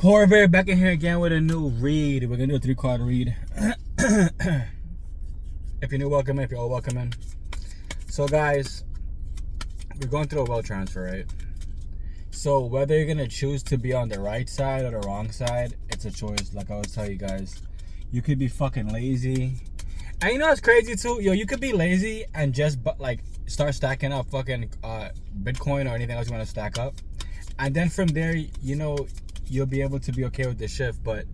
Horvath back in here again with a new read. We're gonna do a 3-card read. If you're new, welcome in. If you're old, welcome in. So guys, we're going through a wealth transfer, right? So whether you're gonna choose to be on the right side or the wrong side, it's a choice. Like I always tell you guys, you could be fucking lazy, and you know what's crazy too? Yo, you could be lazy and just like start stacking up fucking Bitcoin or anything else you want to stack up, and then from there, you know, you'll be able to be okay with the shift. But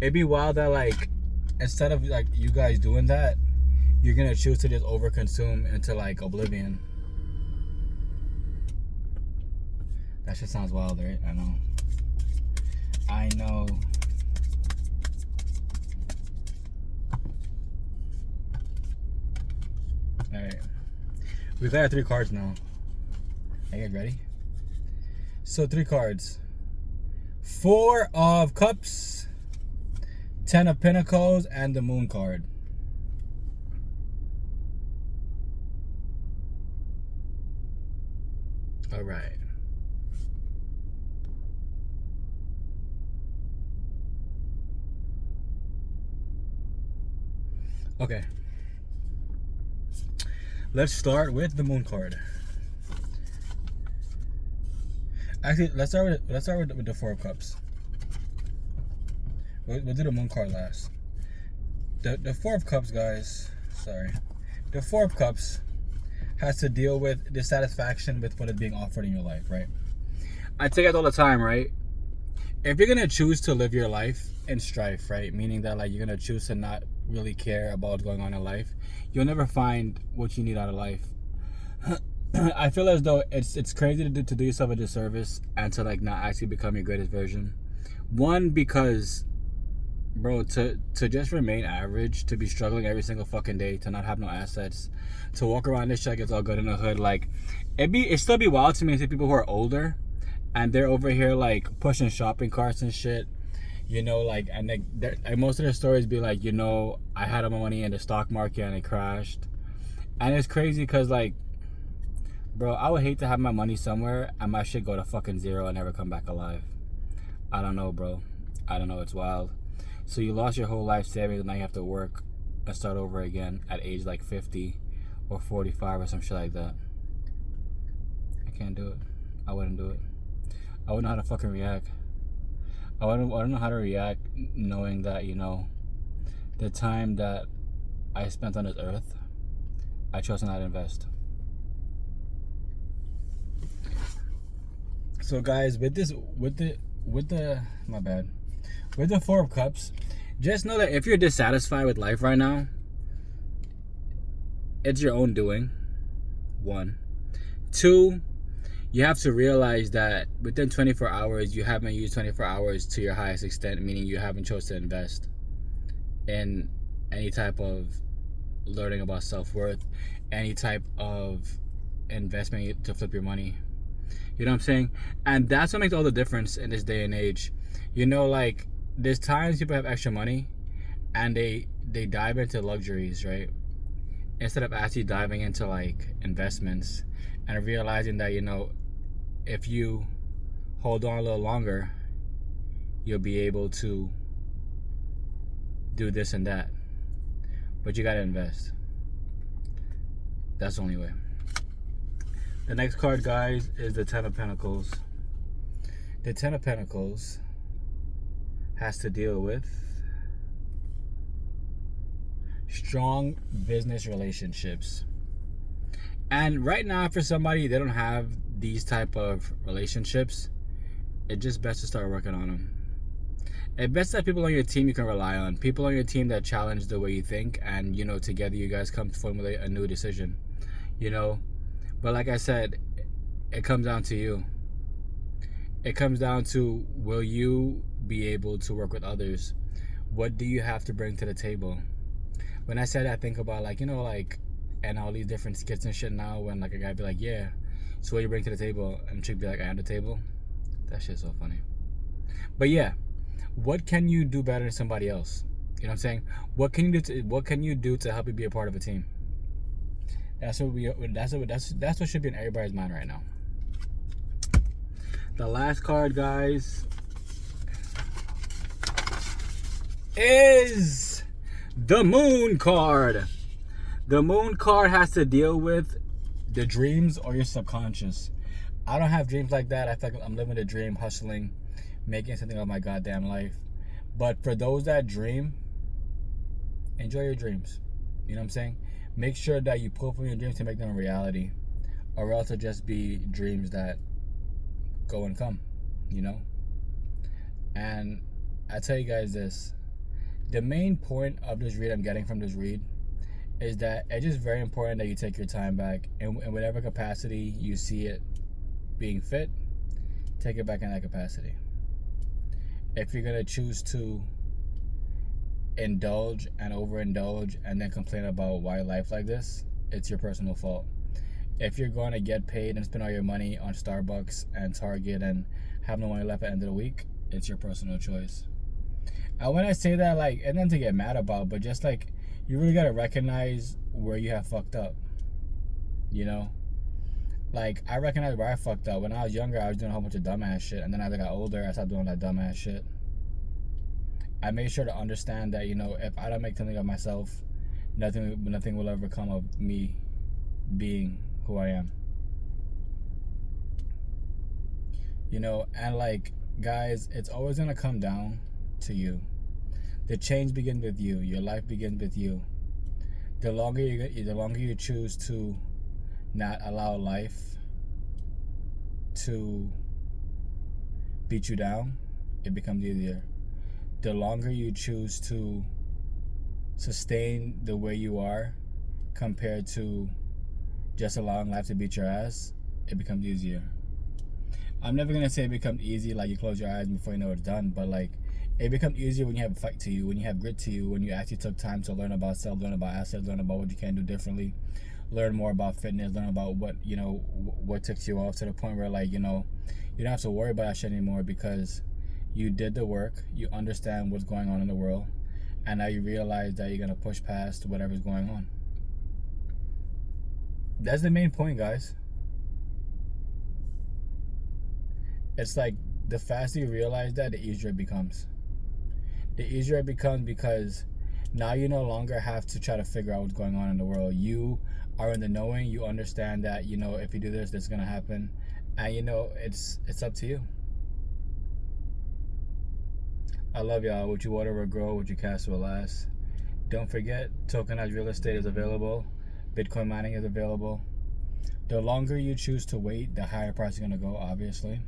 it'd be wild that like instead of like you guys doing that, you're gonna choose to just overconsume into like oblivion. That shit sounds wild, right? I know. Alright. We've got 3 cards now. Are you guys ready? So 3 cards. 4 of Cups, 10 of Pentacles, and the Moon card. Alright. Okay. Let's start with the Moon card. Actually, let's start with the 4 of Cups. We'll do the Moon card last. The 4 of Cups, guys. Sorry. The 4 of Cups has to deal with dissatisfaction with what is being offered in your life, right? I take it all the time, right? If you're gonna choose to live your life in strife, right? Meaning that like you're gonna choose to not really care about what's going on in life, you'll never find what you need out of life. I feel as though it's crazy to do yourself a disservice and to like not actually become your greatest version. One, because bro, to just remain average, to be struggling every single fucking day, to not have no assets, to walk around this shit like it's all good in the hood, like it still be wild to me to see people who are older and they're over here like pushing shopping carts and shit, you know, like, and like most of their stories be like, you know, I had all my money in the stock market and it crashed. And it's crazy because like, bro, I would hate to have my money somewhere and my shit go to fucking zero and never come back alive. I don't know, bro. I don't know. It's wild. So you lost your whole life savings and now you have to work and start over again at age like 50 or 45 or some shit like that. I can't do it. I wouldn't do it. I wouldn't know how to fucking react. I don't know how to react knowing that, you know, the time that I spent on this earth, I chose to not invest. So guys, with the with the 4 of Cups, just know that if you're dissatisfied with life right now, it's your own doing. 1. 2, you have to realize that within 24 hours, you haven't used 24 hours to your highest extent, meaning you haven't chosen to invest in any type of learning about self-worth, any type of investment to flip your money. You know what I'm saying? And that's what makes all the difference in this day and age. You know, like, there's times people have extra money and they dive into luxuries, right? Instead of actually diving into like investments and realizing that, you know, if you hold on a little longer, you'll be able to do this and that. But you gotta invest. That's the only way. The next card, guys, is the 10 of Pentacles. The 10 of Pentacles has to deal with strong business relationships. And right now, for somebody, they don't have these type of relationships, it's just best to start working on them. It's best that people on your team you can rely on. People on your team that challenge the way you think, and, you know, together you guys come to formulate a new decision, you know. But like I said, it comes down to you. It comes down to, will you be able to work with others? What do you have to bring to the table? When I said I think about like, you know, like, and all these different skits and shit now, when like a guy be like, yeah, so what you bring to the table? And chick be like, I am the table. That shit's so funny. But yeah, what can you do better than somebody else? You know what I'm saying? What can you do to help you be a part of a team? That's what should be in everybody's mind right now. The last card, guys, is the moon card. The moon card has to deal with the dreams or your subconscious. I don't have dreams like that. I feel like I'm living a dream, hustling, making something of my goddamn life. But for those that dream, enjoy your dreams. You know what I'm saying? Make sure that you pull from your dreams to make them a reality, or else it'll just be dreams that go and come, you know? And I tell you guys this, the main point of this read I'm getting from this read is that it's just very important that you take your time back, and in whatever capacity you see it being fit, take it back in that capacity. If you're gonna choose to indulge and overindulge and then complain about why life like this, it's your personal fault. If you're going to get paid and spend all your money on Starbucks and Target and have no money left at the end of the week, it's your personal choice. And when I say that, like, it's nothing to get mad about, but just like, you really gotta recognize where you have fucked up. You know? Like, I recognize where I fucked up. When I was younger, I was doing a whole bunch of dumbass shit, and then as I got older, I stopped doing that dumbass shit. I made sure to understand that, you know, if I don't make something of myself, nothing will ever come of me being who I am. You know, and like, guys, it's always gonna come down to you. The change begins with you. Your life begins with you. The longer you choose to not allow life to beat you down, it becomes easier. The longer you choose to sustain the way you are compared to just allowing life to beat your ass, it becomes easier. I'm never gonna say it becomes easy like you close your eyes before you know it's done, but like, it becomes easier when you have a fight to you, when you have grit to you, when you actually took time to learn about self, learn about assets, learn about what you can do differently, learn more about fitness, learn about what, you know, what ticks you off, to the point where, like, you know, you don't have to worry about that shit anymore because you did the work, you understand what's going on in the world, and now you realize that you're going to push past whatever's going on. That's the main point, guys. It's like, the faster you realize that, the easier it becomes. The easier it becomes because now you no longer have to try to figure out what's going on in the world. You are in the knowing. You understand that, you know, if you do this, this is going to happen. And, you know, it's up to you. I love y'all. What you water will grow, what you cast will last. Don't forget, tokenized real estate is available. Bitcoin mining is available. The longer you choose to wait, the higher price is going to go, obviously.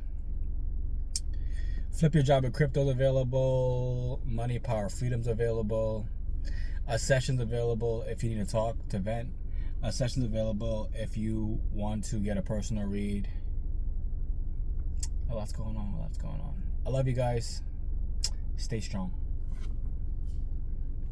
Flip Your Job with Crypto is available. Money, Power, Freedom's available. A session's available if you need to talk, to vent. A session's available if you want to get a personal read. A lot's going on. I love you guys. Stay strong.